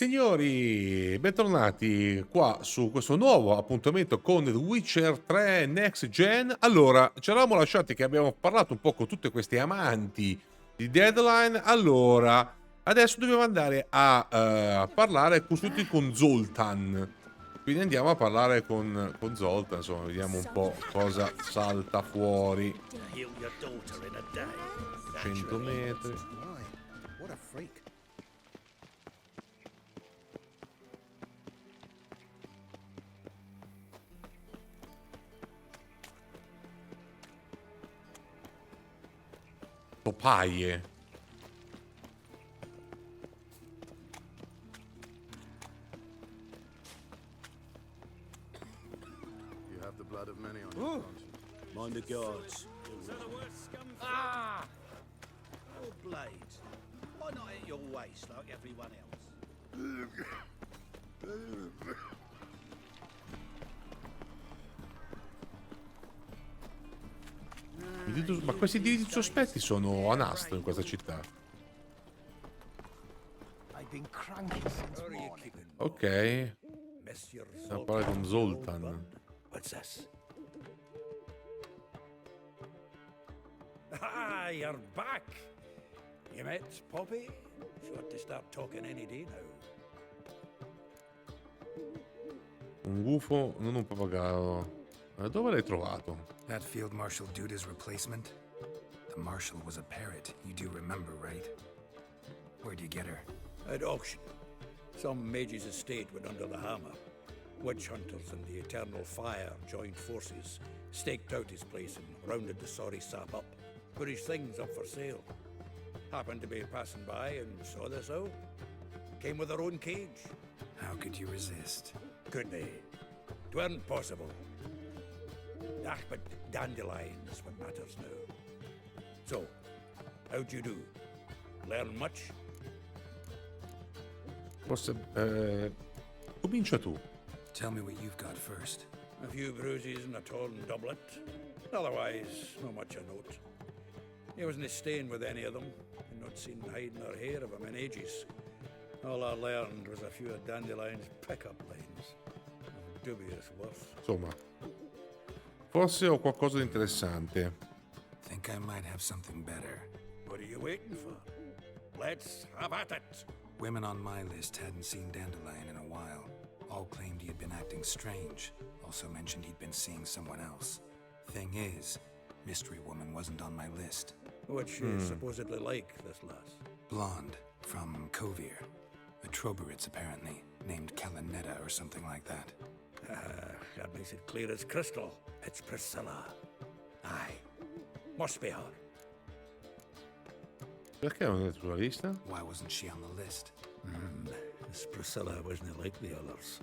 Signori, bentornati qua su questo nuovo appuntamento con The Witcher 3 Next Gen. Allora, ci eravamo lasciati che abbiamo parlato un po' con tutti questi amanti di Deadline. Allora, adesso dobbiamo andare a parlare tutti con Zoltan. Quindi andiamo a parlare con Zoltan, insomma, vediamo un po' cosa salta fuori. 100 metri. Topaie. You have the blood of many on your conscience. Mind the guards. Ah! Oh, blades. Why not at your waist like everyone else? Ma questi diritti sospetti sono a nastro in questa città. I've been cranky since morning. Ok, Monsieur stiamo parlando con Zoltan. What's this? Ah, you're back. You met Poppy? She ought to start talking any day now. Un gufo, non un pappagallo. Dove l'hai trovato? That Field Marshal Duda's replacement? The Marshal was a parrot, you do remember, right? Where'd you get her? At auction. Some mage's estate went under the hammer. Witch hunters and the Eternal Fire joined forces, staked out his place and rounded the sorry sap up. Put his things up for sale. Happened to be passing by and saw this out. Came with her own cage. How could you resist? Could they? Tweren't possible. Ah, but dandelions what matters now. So, how'd you do? Learn much? Forse... comincia tu. Tell me what you've got first. A few bruises and a torn doublet. Otherwise, not much of note. He wasn't staying with any of them, and not seen hide nor hair of him in ages. All I learned was a few of Dandelion's pickup lines. Of dubious worth. Insomma, forse ho qualcosa di interessante. Think I might have something better. What are you waiting for? Let's have at it. Women on my list hadn't seen Dandelion in a while. All claimed he had been acting strange. Also mentioned he'd been seeing someone else. Thing is, Mystery Woman wasn't on my list. What's she supposedly like, this lass? Blonde, from Kovir. A Troberitz, apparently, named Kalanetta or something like that. That makes it clear as crystal. It's Priscilla. Aye. Must be her. Perché non è sulla lista? Why wasn't she on the list? This Priscilla wasn't like the others.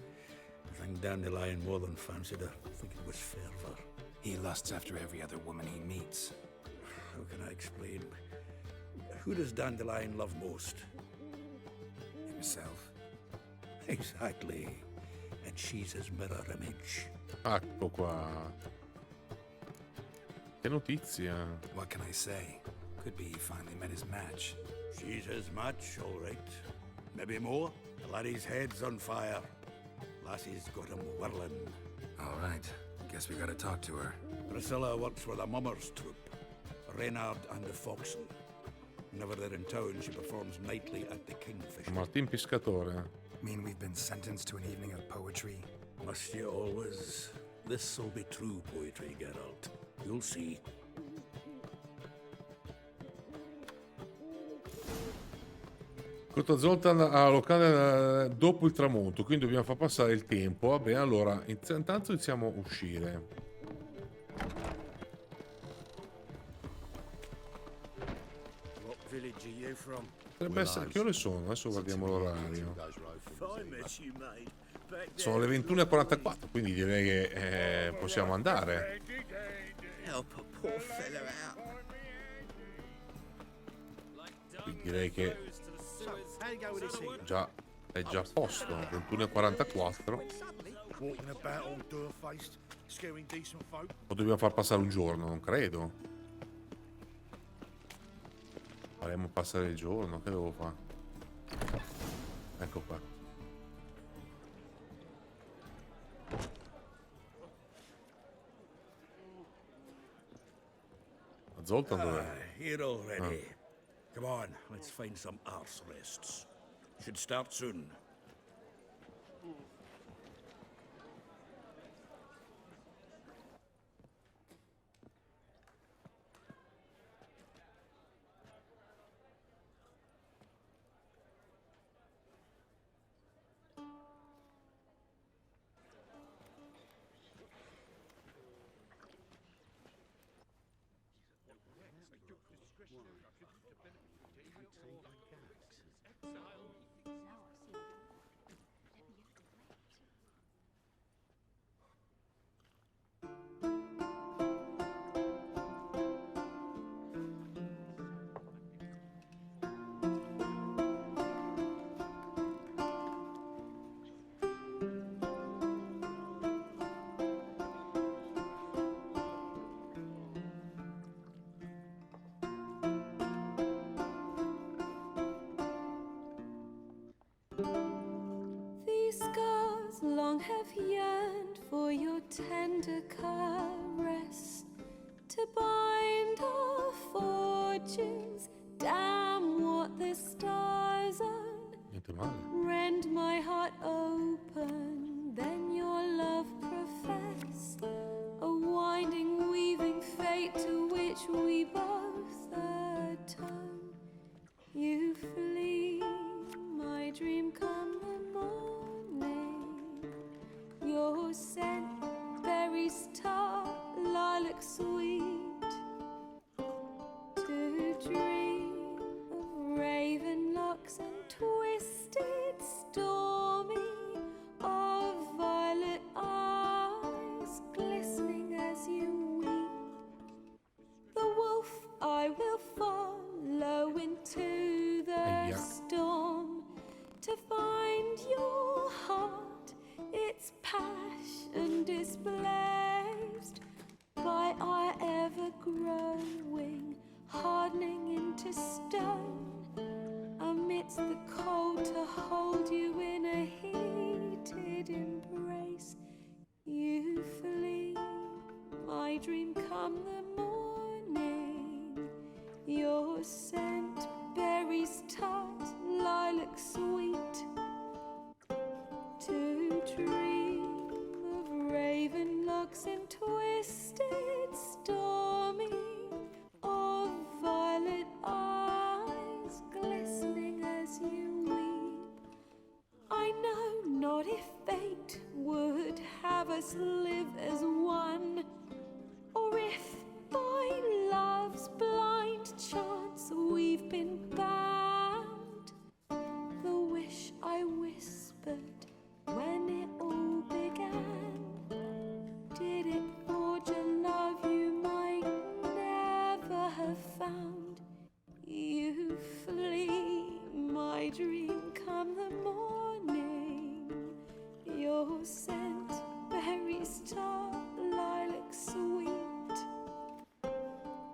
I think Dandelion more than fancied her. I think it was fervour. He lusts after every other woman he meets. How can I explain? Who does Dandelion love most? Himself. Exactly. And she's his mirror image. Ecco qua. Che notizia. What can I say? Could be he finally met his match. She's his match, all right. Maybe more. The laddie's head's on fire. Lassie's got him whirling. All right. Guess we gotta talk to her. Priscilla works for the Mummers troupe, Reynard and the Foxen. Whenever they're in town, she performs nightly at the Kingfisher. Martin Pescatore. Mean we've been sentenced to an evening of poetry? Must you always? This'll be true poetry, Geralt. You'll see. Cotta Zoltan al locale dopo il tramonto, quindi dobbiamo far passare il tempo. Va bene, allora intanto iniziamo a uscire. What village are you from? Potrebbe essere... Che ore sono? Adesso guardiamo l'orario. I met you, mate. Back Sono le 21:44, quindi direi che possiamo andare. help a poor fella out. Quindi direi che How you go with this thing? già è già a posto. 21:44. Walking about all door-faced, scaring decent folk. O dobbiamo far passare un giorno? Non credo. Faremo passare il giorno. Che devo fare? Ecco qua. Zoltan dov'è? Here already. Come on, let's find some arse rests. Should start soon. These scars long have yearned for your tender caress, to bind our fortunes. Damn what the stars own. Niente male. Rend my heart open, then your love profess. A winding, weaving fate to which we both atone. You flee, my dream come the morning. Your scent, berries tart, lilac sweet. To dream of raven locks and twisted, stormy, of violet eyes glistening as you weep. The wolf I will follow into the storm, to find your heart, its passion displaced by our ever-growing, hardening into stone. Amidst the cold, to hold you in a heated embrace. You flee, my dream come the morning. Your scent, berries tart, lilac sweet. To dream of raven locks and twisted, stormy, of violet eyes glistening as you weep. I know not if fate would have us live as one, or if by love's blind chance we've been bound. The wish I whispered when it all began, did it forge a love you might never have found? You flee, my dream come the morning. Your scent, berries tart, lilac sweet.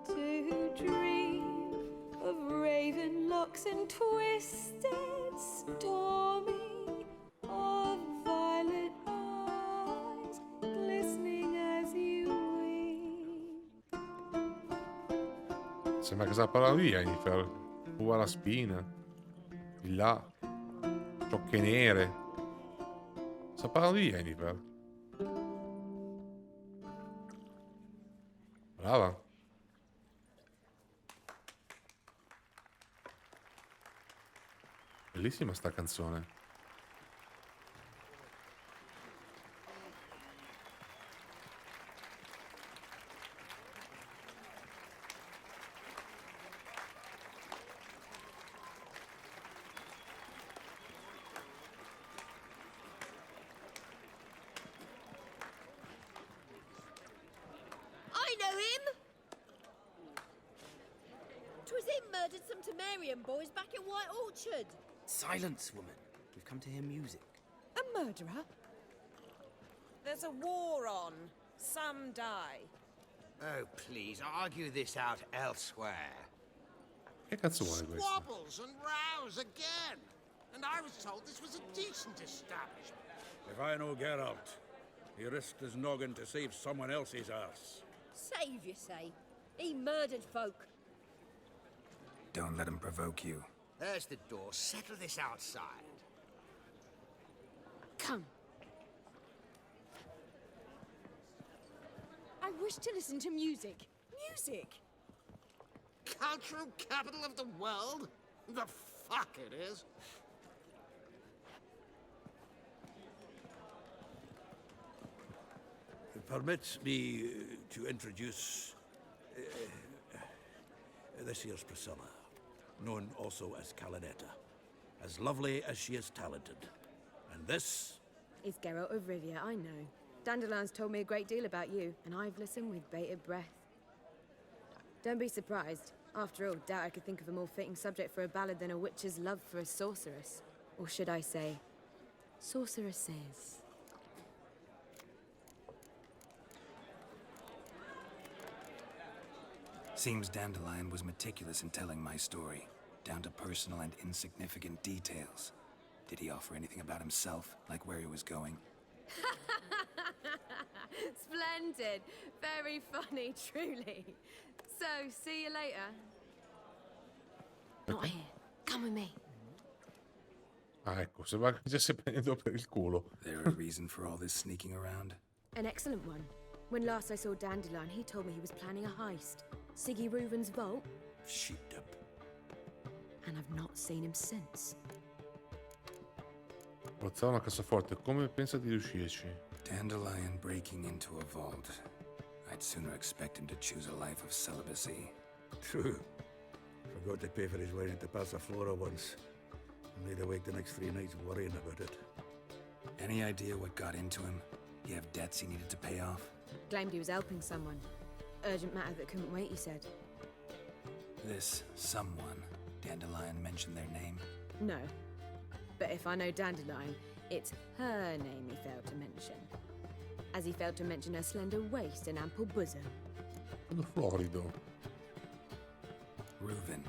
To dream of raven locks and twisted, stormy, of violet eyes glistening as you weep. Sembra che sa parlare di Jennifer. Uva la spina. Di là. Ciocche nere. Sa parlare di Jennifer. Brava. Bellissima sta canzone. I know him! 'Twas him murdered some Temerian boys back in White Orchard. Silence, woman. We've come to hear music. A murderer? There's a war on. Some die. Oh, please, argue this out elsewhere. Che cazzo vuole questo? Squabbles and rows again. And I was told this was a decent establishment. If I know Geralt, he risked his noggin to save someone else's arse. Save, you say? He murdered folk. Don't let him provoke you. There's the door. Settle this outside. Come. I wish to listen to music. Music? Cultural capital of the world? The fuck it is. Permit me to introduce this here's Priscilla, known also as Calinetta. As lovely as she is talented. And this It's Geralt of Rivia, I know. Dandelion's told me a great deal about you, and I've listened with bated breath. Don't be surprised. After all, doubt I could think of a more fitting subject for a ballad than a witch's love for a sorceress. Or should I say, sorceresses. Seems Dandelion was meticulous in telling my story, down to personal and insignificant details. Did he offer anything about himself, like where he was going? Splendid. Very funny, truly. So, see you later. Not here. Come with me. Ah, ecco, sembra che già stia prendendo per il culo. There a reason for all this sneaking around? An excellent one. When last I saw Dandelion, he told me he was planning a heist. Siggy Reuven's vault. SHIDO. And I've not seen him since. Forzare una cassaforte, come pensa di riuscirci? Dandelion breaking into a vault. I'd sooner expect him to choose a life of celibacy. True. Forgot to pay for his wedding to Passiflora once. Laid awake the next 3 nights worrying about it. Any idea what got into him? You have debts he needed to pay off? Claimed he was helping someone. Urgent matter that couldn't wait, he said. This someone, Dandelion mentioned their name? No. But if I know Dandelion, it's her name he failed to mention. As he failed to mention her slender waist and ample bosom. Florido. Reuven.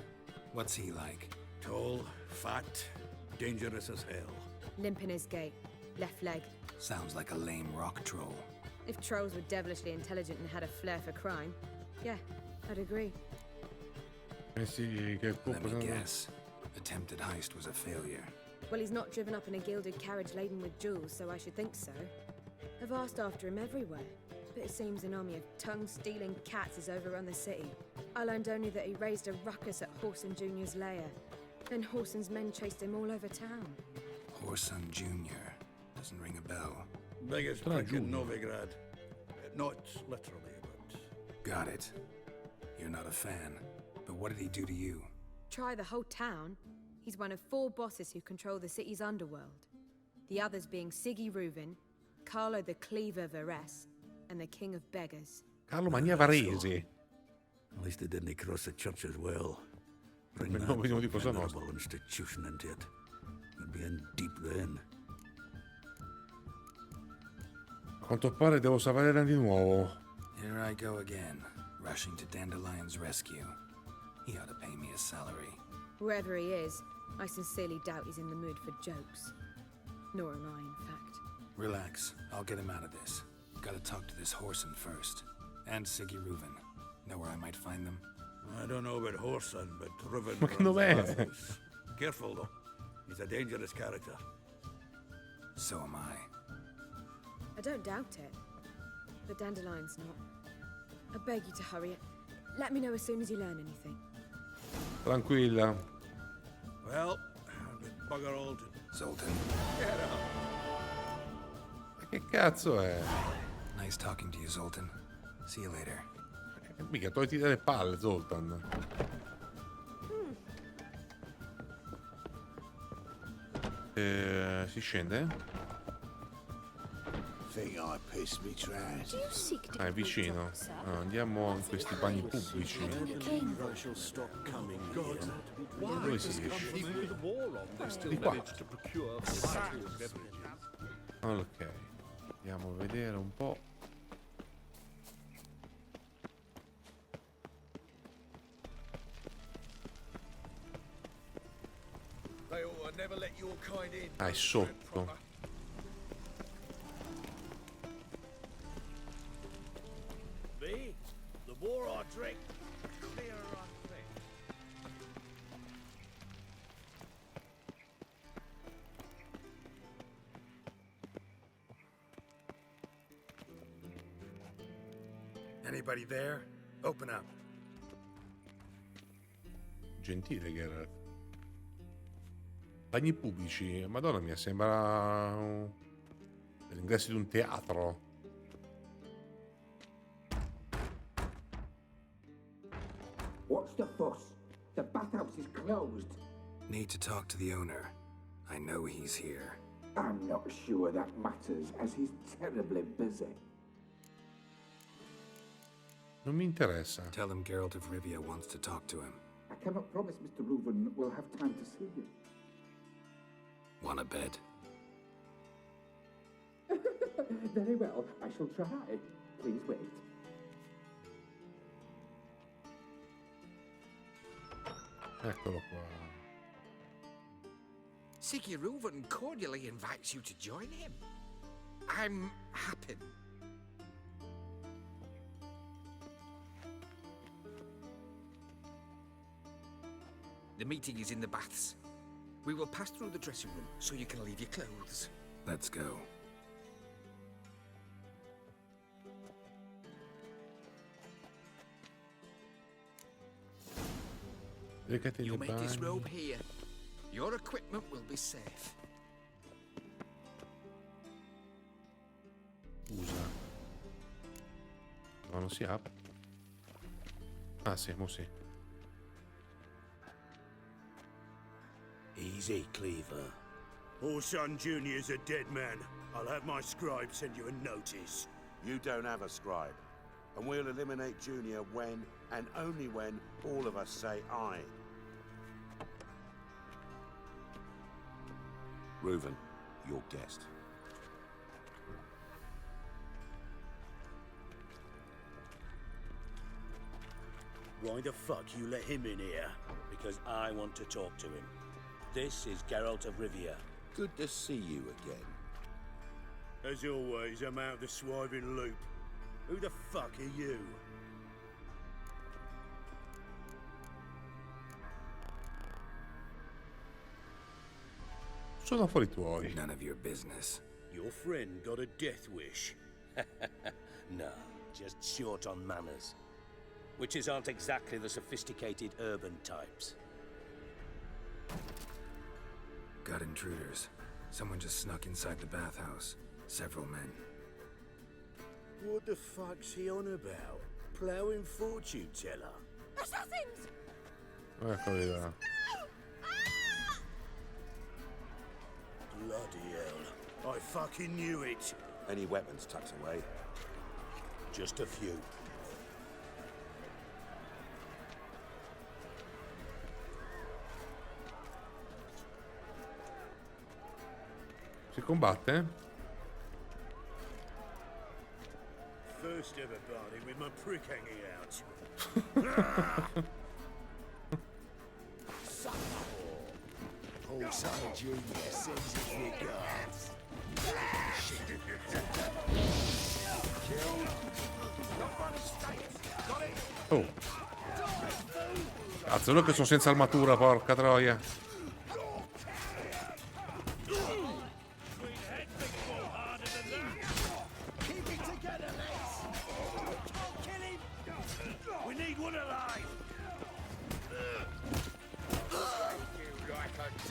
What's he like? Tall, fat, dangerous as hell. Limp in his gait. Left leg. Sounds like a lame rock troll. If trolls were devilishly intelligent and had a flair for crime, yeah, I'd agree. Sì, che Let me guess. Attempted heist was a failure. Well, he's not driven up in a gilded carriage laden with jewels, so I should think so. I've asked after him everywhere, but it seems an army of tongue-stealing cats has overrun the city. I learned only that he raised a ruckus at Whoreson Jr.'s lair. Then Whoreson's men chased him all over town. Whoreson Jr. Doesn't ring a bell. Biggest prick in Novigrad. Not literally, but... Got it. You're not a fan. But what did he do to you? Try the whole town. He's one of 4 bosses who control the city's underworld. The others being Siggy Reuven, Carlo the Cleaver Varese, and the King of Beggars. Carlo Mania Varese. At least they didn't cross the church as well. Bring Come that no, vediamo di cosa nostra. venerable institution into it. You'd be in deep then. A quanto pare devo salvare di nuovo. Here I go again, rushing to Dandelion's rescue. He ought to pay me a salary. Wherever he is, I sincerely doubt he's in the mood for jokes. Nor am I, in fact. Relax, I'll get him out of this. Gotta talk to this Whoreson first. And Siggy Reuven. Know where I might find them? I don't know about Whoreson, but Reuven... Ma che nome runs è? the house. Careful, though. He's a dangerous character. So am I. I don't doubt it. But Dandelion's not. I beg you to hurry it. Let me know as soon as you learn anything. Tranquilla. Well, I've been bugger all to... Zoltan. Get up! Ma che cazzo è? Nice talking to you, Zoltan. See you later. Mica togliti dalle palle, Zoltan. Si scende? Think I pissed me trash. Do you seek to È vicino. Ah, andiamo in questi bagni pubblici. Dove si riesce? Di qua. Ok. Andiamo a vedere un po'. Ah, è sotto. Me? The more I drink, Anybody there? Open up. Gentile Geralt. Bagni pubblici, madonna mia, sembra l'ingresso di un teatro. What's the fuss? The bathhouse is closed. Need to talk to the owner. I know he's here. I'm not sure that matters, as he's terribly busy. Non mi interessa. Tell him Geralt of Rivia wants to talk to him. I cannot promise Mr. Reuven will have time to see you. Want a bed? Very well, I shall try. Please wait. Eccolo qua. Siggy Reuven cordially invites you to join him. I'm happy. The meeting is in the baths. We will pass through the dressing room so you can leave your clothes. Let's go. Recati You nei make this bagni. robe here. Your equipment will be safe. Usa. No, non si apre. Ah sì, mo sì. Easy, Cleaver. Orson Jr.'s a dead man. I'll have my scribe send you a notice. You don't have a scribe, and we'll eliminate Junior when, and only when, all of us say aye. Reuven, your guest. Why the fuck you let him in here? Because I want to talk to him. This is Geralt of Rivia. Good to see you again. As always, I'm out the swiving loop. Who the fuck are you? Sono affari tuoi. None of your business. Your friend got a death wish. No, just short on manners. Witches aren't exactly the sophisticated urban types. Got intruders. Someone just snuck inside the bathhouse. Several men. What the fuck's he on about? Plowing fortune teller? Assassins! Eccoli là. Bloody hell. I fucking knew it. Any weapons tucked away? Just a few. Si combatte? First ever party with my prick hanging out. Paul Simon Jr. sends it regards. Oh. Cazzo, loro che sono senza armatura, porca troia.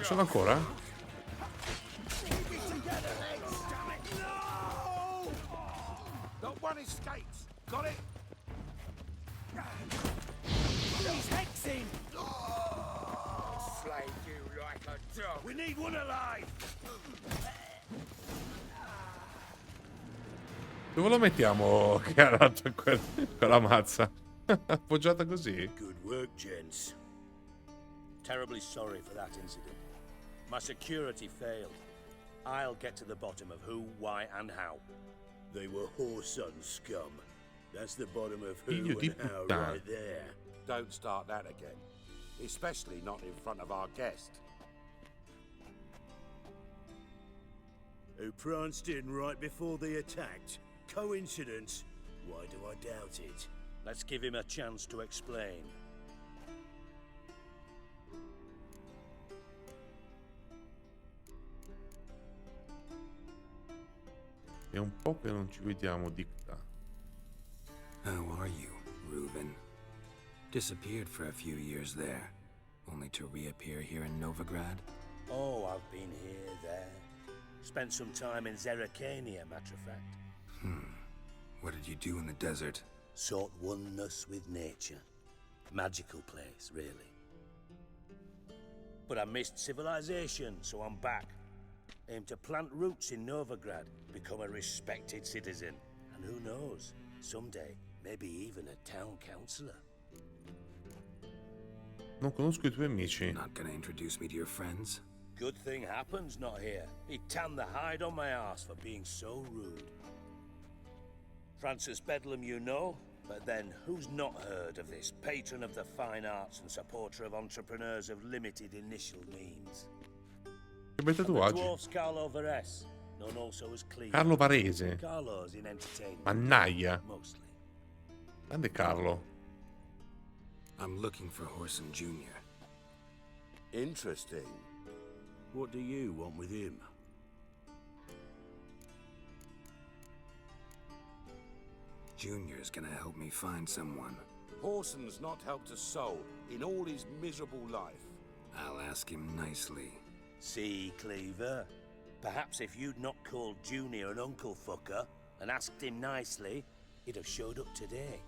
Sono ancora? Not one escapes. Got it? He's hexing! Slay you like a dog. We need one alive. Dove lo mettiamo Geralt quella mazza? Appoggiata così? Good work, gents. Terribly sorry for that incident. My security failed. I'll get to the bottom of who, why, and how. They were whoreson scum. That's the bottom of who Figlio di and how puttana. right there. Don't start that again. Especially not in front of our guest. Who pranced in right before they attacked. Coincidence? Why do I doubt it? Let's give him a chance to explain. È un po' che non ci vediamo, Dicta. How are you, Reuven? Disappeared for a few years there, only to reappear here in Novigrad? Oh, I've been here, there. Spent some time in Zerrikania, matter of fact. What did you do in the desert? Sought oneness with nature. Magical place, really. But I missed civilization, so I'm back. Aim to plant roots in Novigrad, become a respected citizen. And who knows, someday, maybe even a town councillor. Non conosco I tuoi amici. Not gonna introduce me to your friends? Good thing happens not here. He tanned the hide on my ass for being so rude. Francis Bedlam you know, but then who's not heard of this patron of the fine arts and supporter of entrepreneurs of limited initial means? Che bei The tatuaggi. dwarf's Carlo Vares, known also as Clicca. Carlo Varese. Carlo's in entertainment. Mannaia. Mostly. Grande Carlo. I'm looking for Horson Jr. Interesting. What do you want with him? Junior's gonna help me find someone. Horson's not helped a soul in all his miserable life. I'll ask him nicely. See, Cleaver? Perhaps if you'd not called Junior an uncle fucker and asked him nicely, he'd have showed up today.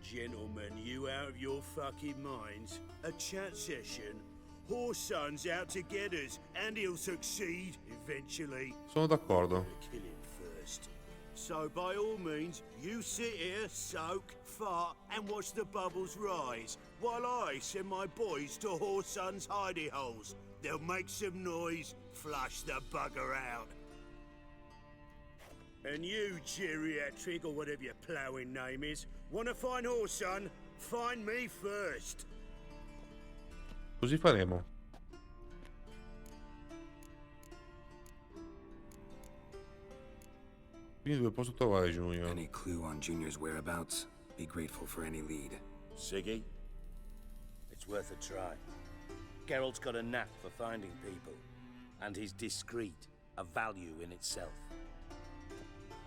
Gentlemen, you out of your fucking minds? A chat session? Horson's out to get us, and he'll succeed eventually. Sono d'accordo. Kill him first. So by all means, you sit here, soak, fart, and watch the bubbles rise, while I send my boys to Horson's hidey holes. They'll make some noise, flush the bugger out. And you, geriatric, or whatever your ploughing name is, wanna find Horson? Find me first. Così faremo. Quindi dove posso trovare Junior? Any clue on Junior's whereabouts? Be grateful for any lead. Siggy? It's worth a try. Geralt's got a knack for finding people, and he's discreet, a value in itself.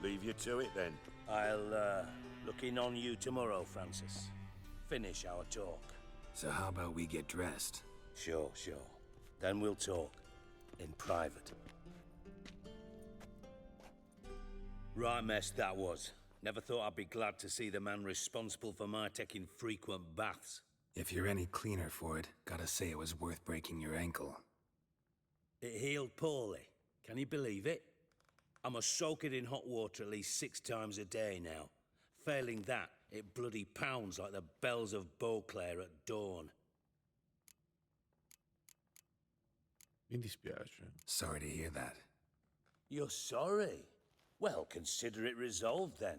Leave you to it then. I'll look in on you tomorrow, Francis. Finish our talk. So how about we get dressed? Sure. Then we'll talk. In private. Right mess that was. Never thought I'd be glad to see the man responsible for my taking frequent baths. If you're any cleaner for it, gotta say it was worth breaking your ankle. It healed poorly. Can you believe it? I must soak it in hot water at least 6 times a day now. Failing that, it bloody pounds like the bells of Beauclair at dawn. Mi dispiace. Sorry to hear that. You're sorry? Well, consider it resolved then.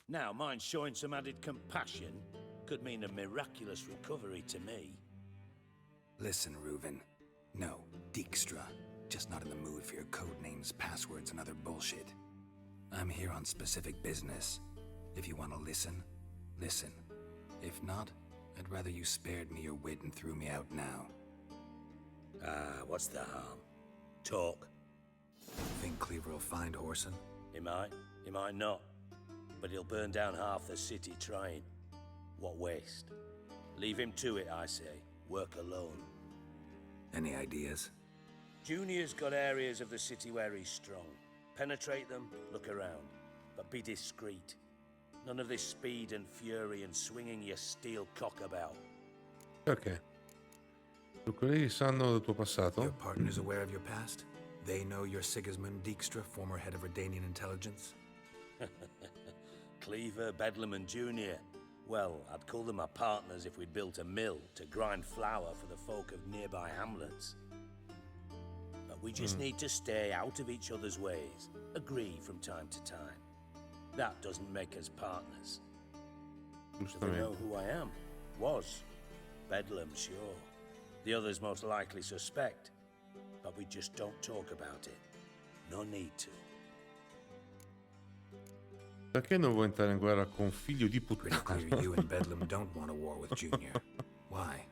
Now, mind showing some added compassion could mean a miraculous recovery to me. Listen, Reuven. No, Dijkstra. Just not in the mood for your code names, passwords, and other bullshit. I'm here on specific business. If you want to listen, listen. If not, I'd rather you spared me your wit and threw me out now. What's the harm? Talk. Think Cleaver will find Horson? He might not. But he'll burn down half the city trying. What waste. Leave him to it, I say. Work alone. Any ideas? Junior's got areas of the city where he's strong. Penetrate them, look around. But be discreet. None of this speed and fury and swinging your steel cock about. Perché? I colleghi sanno del tuo passato? Your partner's aware of your past? They know you're Sigismund Dijkstra, former head of Redanian intelligence? Cleaver, Bedlam and Junior. Well, I'd call them my partners if we'd built a mill to grind flour for the folk of nearby hamlets. But we just need to stay out of each other's ways, agree from time to time. That doesn't make us partners. Do they know who I am? Was. Bedlam, sure. The others most likely suspect. But we just don't talk about it. No need to. Perché non vuoi entrare in guerra con figlio di Pretty puttana? clear you and Bedlam don't want a war with Junior. Why?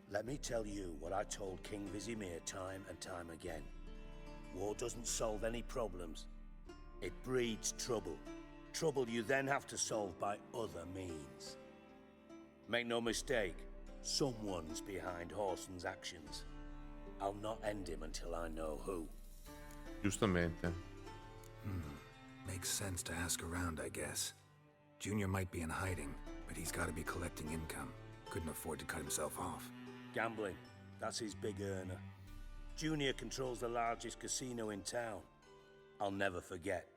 Let me tell you what I told King Vizimir time and time again. War doesn't solve any problems. It breeds trouble. Trouble you then have to solve by other means. Make no mistake, someone's behind Horson's actions. I'll not end him until I know who. Giustamente. Makes sense to ask around, I guess. Junior might be in hiding, but he's got to be collecting income. Couldn't afford to cut himself off. Gambling, that's his big earner. Junior controls the largest casino in town. I'll never forget.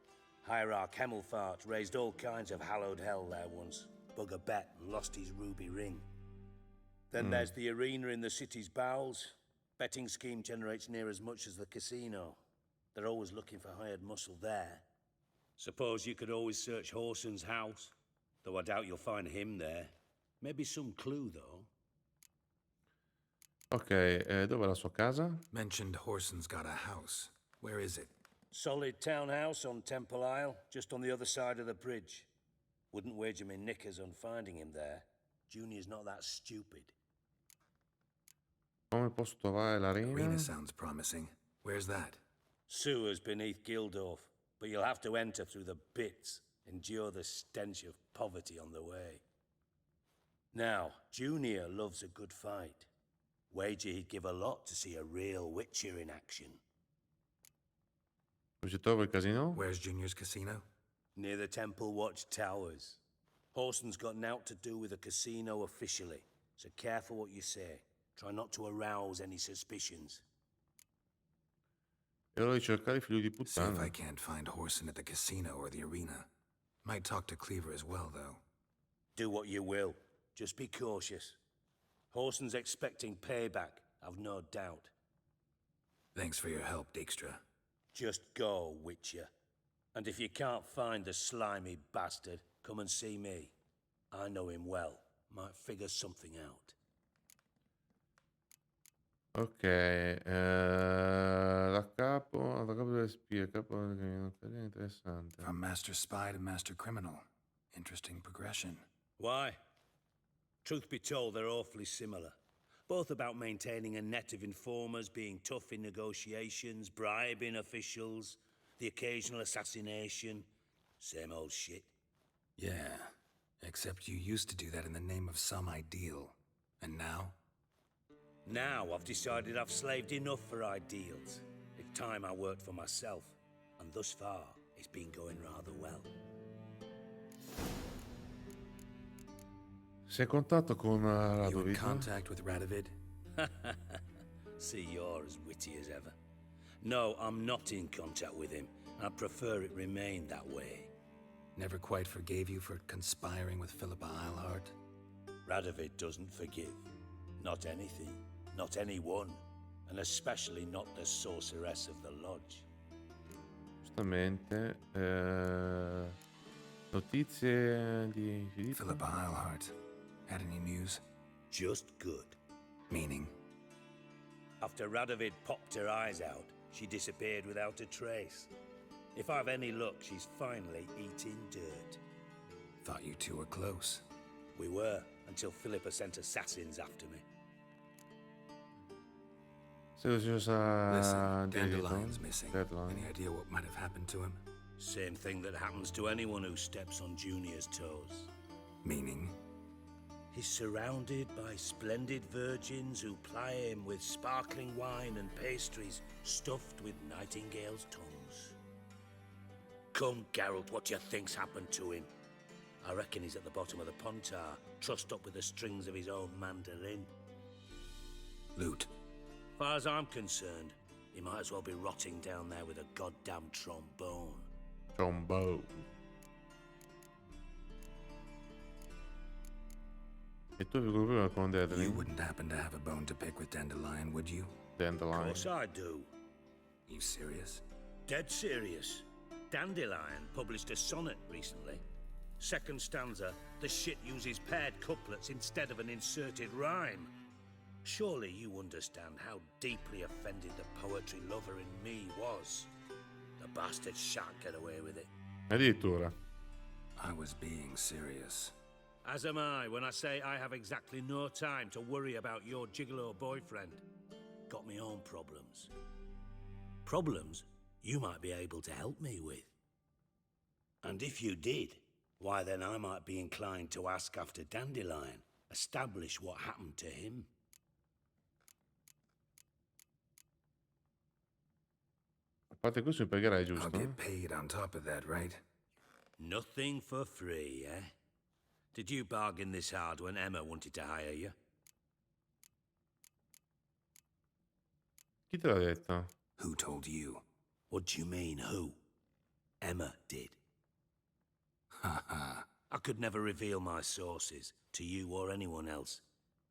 Hierarch Hemmelfart raised all kinds of hallowed hell there once. Bug a bet and lost his ruby ring. Then there's the arena in the city's bowels. Betting scheme generates near as much as the casino. They're always looking for hired muscle there. Suppose you could always search Horson's house, though I doubt you'll find him there. Maybe some clue, though. Ok, dov'è la sua casa? Mentioned Horson's got a house. Where is it? Solid townhouse on Temple Isle, just on the other side of the bridge. Wouldn't wager me knickers on finding him there. Junior's not that stupid. Come posso trovare l'arena? Arena sounds promising. Where's that? Sewers beneath Gildorf, but you'll have to enter through the bits, endure the stench of poverty on the way. Now, Junior loves a good fight. Wager he'd give a lot to see a real Witcher in action. Dove si trova il casino? Where's Junior's casino? Near the Temple Watch Towers. Horson's got naught to do with the casino officially, so careful what you say. Try not to arouse any suspicions. E allora di cercare il figlio di See if puttana. I can't find Horson at the casino or the arena. Might talk to Cleaver as well, though. Do what you will. Just be cautious. Horson's expecting payback, I've no doubt. Thanks for your help, Dijkstra. Just go, Witcher. And if you can't find the slimy bastard, come and see me. I know him well. Might figure something out. Ok, da capo delle spie, interessante. From Master Spy to Master Criminal. Interesting progression. Why? Truth be told, they're awfully similar. Both about maintaining a net of informers, being tough in negotiations, bribing officials, the occasional assassination. Same old shit. Yeah, except you used to do that in the name of some ideal. And now? Now I've decided I've slaved enough for ideals. It's time I worked for myself. And thus far, it's been going rather well. Sei in contatto con You in Radovid? contact with Radovid? See, you're as witty as ever. No, I'm not in contact with him. I'd prefer it remained that way. Never quite forgave you for conspiring with Philippa Eilhart? Radovid doesn't forgive. Not anything. Not anyone. And especially not the sorceress of the lodge. Giustamente. Notizie di Filippo? Philippa Eilhart. Had any news? Just good. Meaning? After Radovid popped her eyes out, she disappeared without a trace. If I've any luck, she's finally eating dirt. Thought you two were close. We were, until Philippa sent assassins after me. Se lo Listen, Dandelion's missing. Any idea what might have happened to him? Same thing that happens to anyone who steps on Junior's toes. Meaning? He's surrounded by splendid virgins who ply him with sparkling wine and pastries stuffed with nightingales' tongues. Come, Geralt, what do you think's happened to him? I reckon he's at the bottom of the Pontar, trussed up with the strings of his own mandolin. Loot. Far as I'm concerned, he might as well be rotting down there with a goddamn trombone. Trombone. E tu avevi problema con Dandelion? You wouldn't happen to have a bone to pick with Dandelion, would you? Dandelion. Of course I do. You serious? Dead serious. Dandelion published a sonnet recently. Second stanza, the shit uses paired couplets instead of an inserted rhyme. Surely you understand how deeply offended the poetry lover in me was. The bastard shan't get away with it. Addirittura. I was being serious. As am I when I say I have exactly no time to worry about your gigolo boyfriend. Got me own problems. Problems you might be able to help me with. And if you did, why then I might be inclined to ask after Dandelion, establish what happened to him. A parte questo mi pagherai, I'll giusto? get paid on top of that, right? Nothing for free, eh? Did you bargain this hard when Emma wanted to hire you? Chi te l'ha detto? Who told you? What do you mean, who? Emma did. Haha. I could never reveal my sources to you or anyone else.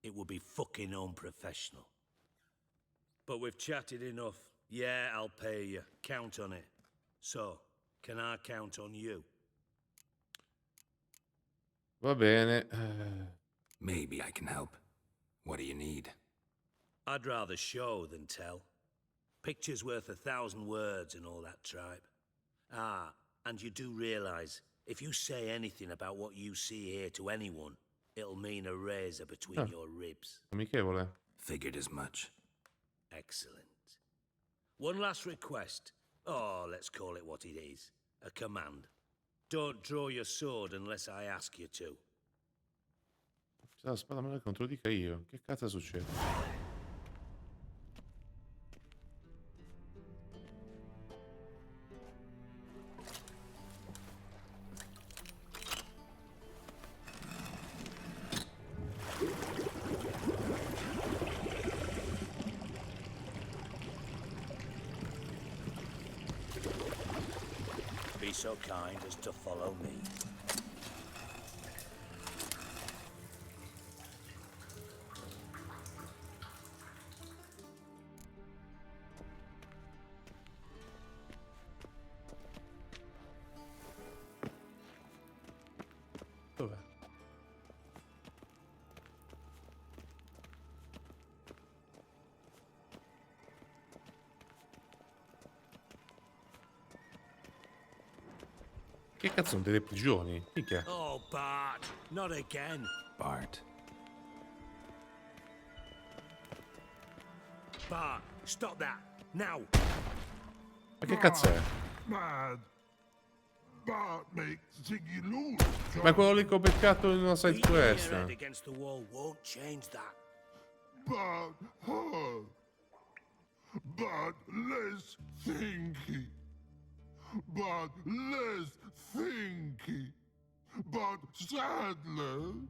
It would be fucking unprofessional. But we've chatted enough. Yeah, I'll pay you. Count on it. So, can I count on you? Va bene. Maybe I can help. What do you need? I'd rather show than tell. Picture's worth 1,000 words and all that tripe. Ah, and you do realize, if you say anything about what you see here to anyone, it'll mean a razor between your ribs. Amichevole. Figured as much. Excellent. One last request. Oh, let's call it what it is. A command. Don't draw your sword unless I ask you to. La spada me la controdica io. Che cazzo succede? Be so kind as to follow me. Dov'è? Che cazzo sono delle prigioni? Minchia. Oh, Bart, not again. Bart. Bart, stop that, now. Ma che cazzo è? Bad. Bart makes Ziggy lose. Ma è quello lì che ho beccato in una side Beating your quest. head against the wall won't change that. But her. But less thinky. But less thinky. But sadless.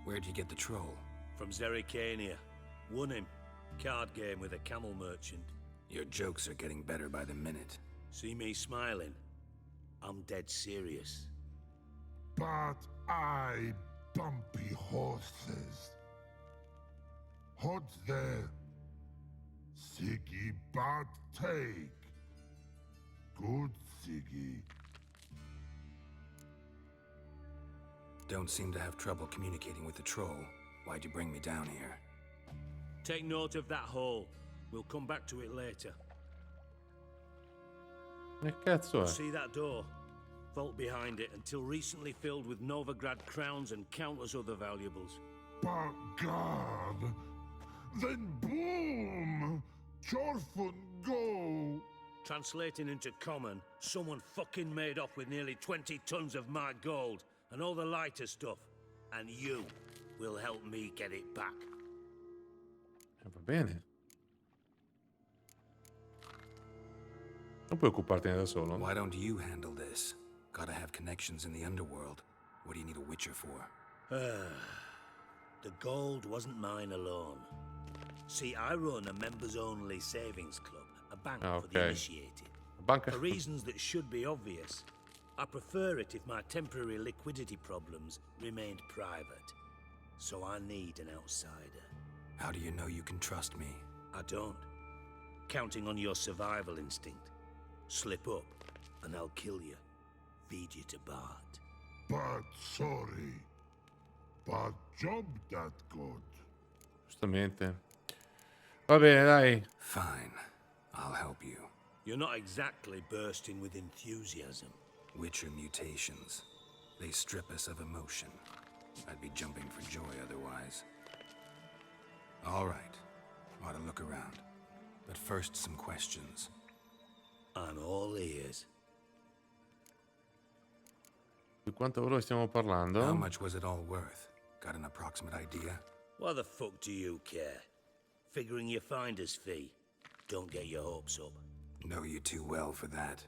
Where'd you get the troll? From Zerrikania. Won him. Card game with a camel merchant. Your jokes are getting better by the minute. See me smiling? I'm dead serious. But I bumpy horses. What's there? Siggy but take. Good Siggy. Don't seem to have trouble communicating with the troll. Why'd you bring me down here? Take note of that hole. We'll come back to it later. Che cazzo è? See that door? Vault behind it, until recently filled with Novigrad crowns and countless other valuables. But God, then boom! Chorfun go! Translating into common, someone fucking made off with nearly 20 tons of my gold and all the lighter stuff. And you will help me get it back. Va bene. Non puoi occupartene da solo. Why don't you handle this? Gotta have connections in the underworld. What do you need a witcher for? The gold wasn't mine alone. See, I run a members-only savings club, a bank for the initiated. Banca. For reasons that should be obvious. I prefer it if my temporary liquidity problems remained private. So I need an outsider. How do you know you can trust me? I don't. Counting on your survival instinct. Slip up, and I'll kill you. Feed you to Bart. But sorry. But job that good. Giustamente. Va bene, dai. Fine. I'll help you. You're not exactly bursting with enthusiasm. Witcher mutations. They strip us of emotion. I'd be jumping for joy otherwise. All right. Ought to look around. But first, some questions. I'm all ears. Di quanto oro stiamo parlando? How much was it all worth? Got an approximate idea? Why the fuck do you care? Figuring your finder's fee. Don't get your hopes up. Know you too well for that.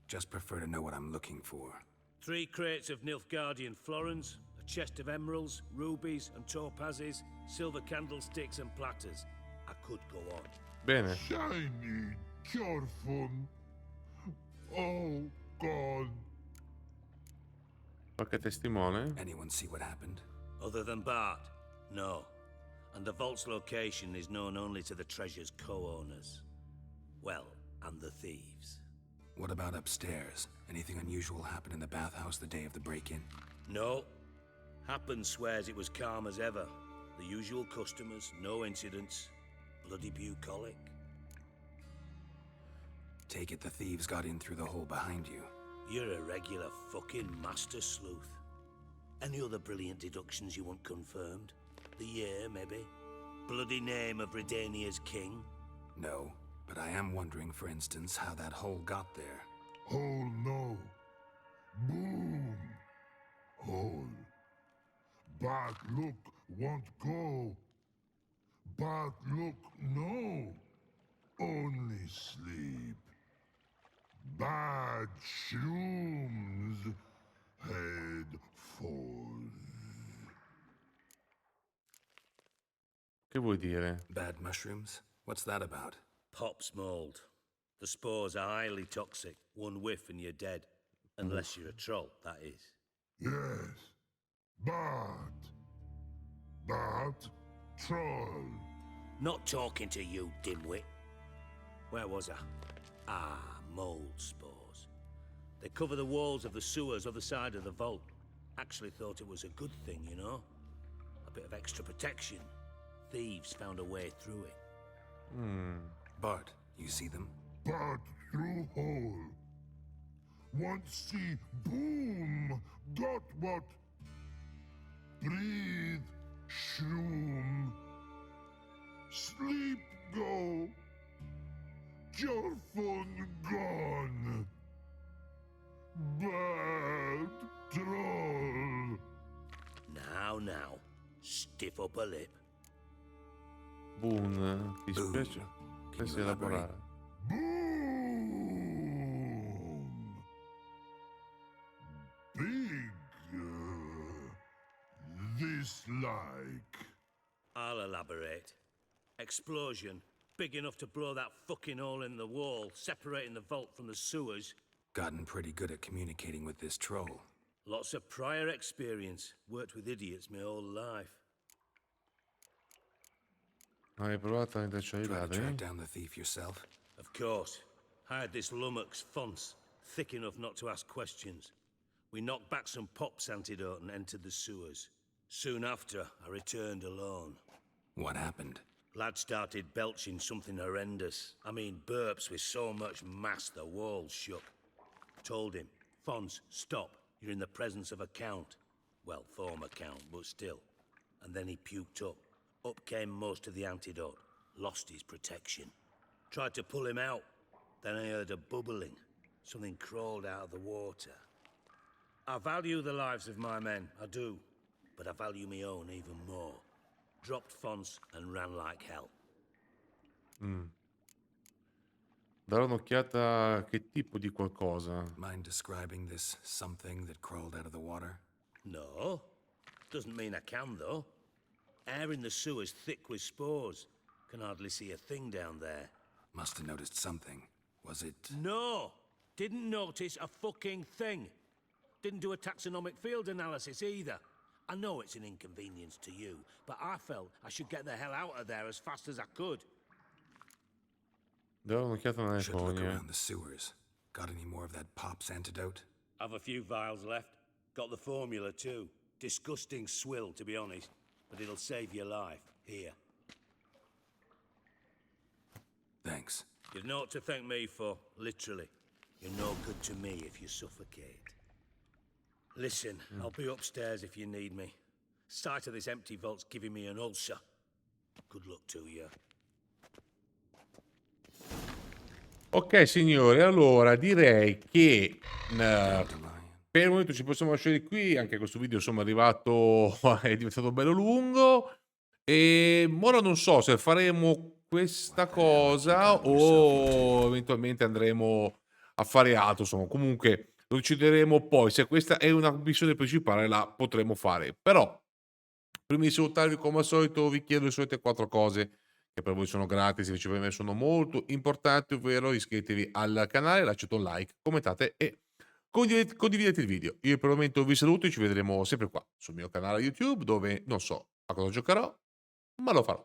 Just prefer to know what I'm looking for. 3 crates of Nilfgaardian florins, a chest of emeralds, rubies and topazes, silver candlesticks and platters. I could go on. Bene. Shiny, Jorfun. Oh, God. Qualche testimone? Anyone see what happened? Other than Bart? No. And the vault's location is known only to the treasure's co-owners. Well, and the thieves. What about upstairs? Anything unusual happen in the bathhouse the day of the break-in? No. Happen swears it was calm as ever. The usual customers, no incidents. Bloody bucolic. Take it the thieves got in through the hole behind you. You're a regular fucking master sleuth. Any other brilliant deductions you want confirmed? The year, maybe? Bloody name of Redania's king? No, but I am wondering, for instance, how that hole got there. Hole no. Boom. Hole. Bad look won't go. Bad look no. Only sleep. Bad shrooms. Head falls. Che vuoi dire? Bad mushrooms? What's that about? Pop's mold. The spores are highly toxic. One whiff and you're dead. Unless you're a troll, that is. Yes. Bad. Bad troll. Not talking to you, dimwit. Where was I? Ah, mold spores. They cover the walls of the sewers other side of the vault. Actually thought it was a good thing, you know? A bit of extra protection. Thieves found a way through it. Bart, you see them? Bad through hole. Once see boom. Got what? Breathe. Shroom. Sleep go. Your phone gone. Bad troll. Now. Stiff up a lip. Boom, ti spiace? Pensi elaborare. Boom. Big. This like. I'll elaborate. Explosion. Big enough to blow that fucking hole in the wall, separating the vault from the sewers. Gotten pretty good at communicating with this troll. Lots of prior experience. Worked with idiots my whole life. Hai provato a intrecciare i Try to ladri? track down the thief yourself? Of course. Hired this lummox, Fons, thick enough not to ask questions. We knocked back some Pop's antidote and entered the sewers. Soon after, I returned alone. What happened? Lad started belching something horrendous. I mean, burps with so much mass the walls shook. Told him, Fons, stop. You're in the presence of a count. Well, former count, but still. And then he puked up. Up came most of the antidote. Lost his protection. Tried to pull him out. Then I heard a bubbling. Something crawled out of the water. I value the lives of my men, I do. But I value my own even more. Dropped Fons and ran like hell. Darò un'occhiata a che tipo di qualcosa. Mind describing this something that crawled out of the water? No. Doesn't mean I can, though. Air in the sewers thick with spores. Can hardly see a thing down there. Must have noticed something. Was it... No! Didn't notice a fucking thing. Didn't do a taxonomic field analysis either. I know it's an inconvenience to you, but I felt I should get the hell out of there as fast as I could. Darò un'occhiata nelle Should look fogne. around the sewers. Got any more of that Pop's antidote? Have a few vials left. Got the formula too. Disgusting swill, to be honest. But it'll save your life. Here. Thanks. You've naught to thank me for, literally. You're no good to me if you suffocate. Listen, I'll be upstairs if you need me. Sight of this empty vault's giving me an ulcer. Good luck to you. Ok signori, allora direi che per il momento ci possiamo lasciare qui, anche questo video insomma è arrivato, è diventato bello lungo, e ora non so se faremo questa cosa o eventualmente andremo a fare altro, insomma comunque lo decideremo poi, se questa è una missione principale la potremo fare, però prima di salutarvi come al solito vi chiedo le solite 4 cose che per voi sono gratis, invece per me sono molto importanti, ovvero iscrivetevi al canale, lasciate un like, commentate e condividete il video. Io per il momento vi saluto e ci vedremo sempre qua sul mio canale YouTube dove non so a cosa giocherò, ma lo farò.